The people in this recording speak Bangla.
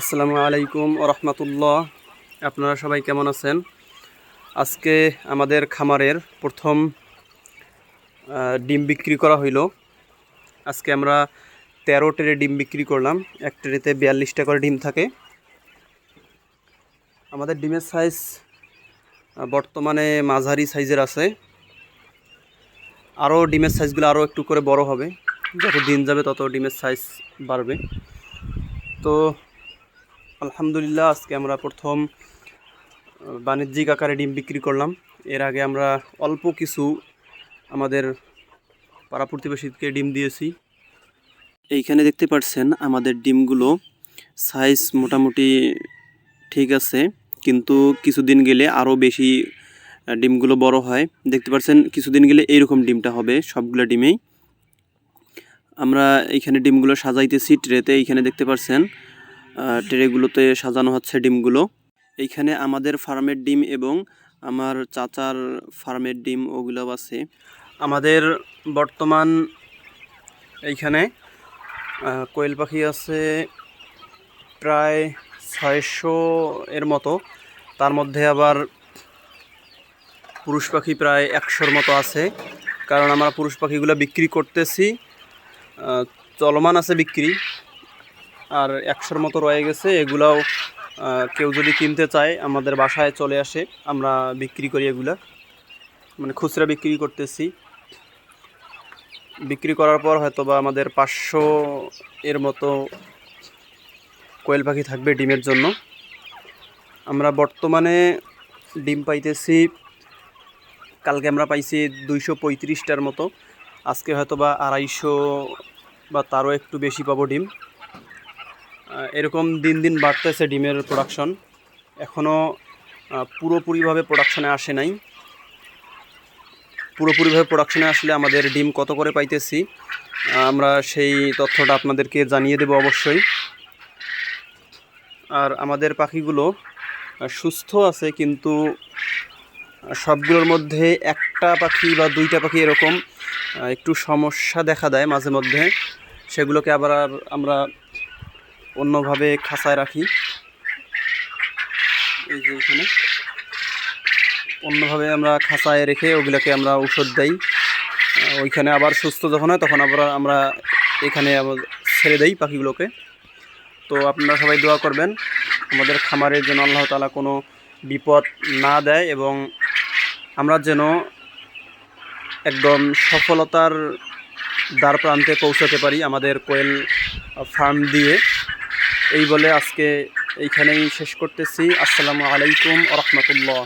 আসসালামু আলাইকুম ওয়া রাহমাতুল্লাহ। আপনারা সবাই কেমন আছেন? আজকে আমাদের খামারের প্রথম ডিম বিক্রি করা হইল। আজকে আমরা 13 ট্রে ডিম বিক্রি করলাম। এক ট্রেতে 42টা করে ডিম থাকে। আমাদের ডিমের সাইজ বর্তমানে মাঝারি সাইজের আছে। আরও ডিমের সাইজগুলো আরও একটু করে বড় হবে। যত দিন যাবে তত ডিমের সাইজ বাড়বে। তো আলহামদুলিল্লাহ, আজকে আমরা প্রথম বাণিজ্যিক আকারে ডিম বিক্রি করলাম। এর আগে আমরা অল্প কিছু আমাদের পাড়া প্রতিবেশীকে ডিম দিয়েছি। এইখানে দেখতে পাচ্ছেন আমাদের ডিমগুলো সাইজ মোটামুটি ঠিক আছে, কিন্তু কিছুদিন গেলে আরও বেশি ডিমগুলো বড় হয়। দেখতে পাচ্ছেন কিছুদিন গেলে এইরকম ডিমটা হবে সবগুলো ডিমেই। আমরা এইখানে ডিমগুলো সাজাইতেছি ট্রেতে। এইখানে দেখতে পাচ্ছেন ট্রেগুলোতে সাজানো হচ্ছে ডিমগুলো। এইখানে আমাদের ফার্মের ডিম এবং আমার চাচার ফার্মের ডিম ওগুলোও আছে। আমাদের বর্তমান এইখানে কোয়েল পাখি আছে প্রায় 600 এর মতো। তার মধ্যে আবার পুরুষ পাখি প্রায় 100-র মতো আছে। কারণ আমরা পুরুষ পাখিগুলো বিক্রি করতেছি, চলমান আছে বিক্রি, আর 100-র মতো রয়ে গেছে। এগুলাও কেউ যদি কিনতে চায় আমাদের বাসায় চলে আসে, আমরা বিক্রি করি। এগুলা মানে খুচরা বিক্রি করতেছি। বিক্রি করার পর হয়তো বা আমাদের 500 এর মতো কোয়েল পাখি থাকবে ডিমের জন্য। আমরা বর্তমানে ডিম পাইতেছি, কালকে আমরা পাইছি 235টার মতো। আজকে হয়তো বা 250 বা তারও একটু বেশি পাবো ডিম। এরকম দিন দিন বাড়তেছে ডিমের প্রোডাকশন। এখনও পুরোপুরিভাবে প্রোডাকশনে আসে নাই। পুরোপুরিভাবে প্রোডাকশনে আসলে আমাদের ডিম কত করে পাইতেছি আমরা সেই তথ্যটা আপনাদেরকে জানিয়ে দেব অবশ্যই। আর আমাদের পাখিগুলো সুস্থ আছে, কিন্তু সবগুলোর মধ্যে একটা পাখি বা দুইটা পাখি এরকম একটু সমস্যা দেখা দেয় মাঝে মধ্যে। সেগুলোকে আবার আমরা অন্যভাবে খাঁচায় রাখি। এই যে এখানে অন্যভাবে আমরা খাঁচায় রেখে ওগুলোকে আমরা ঔষধ দেই। ওইখানে আবার সুস্থ যখন হয় তখন আবার আমরা এখানে ছেড়ে দেই পাখিগুলোকে। তো আপনারা সবাই দোয়া করবেন আমাদের খামারের জন্য আল্লাহ তাআলা কোনো বিপদ না দেয় এবং আমরা যেন একদম সফলতার দ্বার প্রান্তে পৌঁছাতে পারি আমাদের কোয়েল ফার্ম দিয়ে। এই বলে আজকে এইখানেই শেষ করতেছি। আসসালামু আলাইকুম ওয়া রাহমাতুল্লাহ।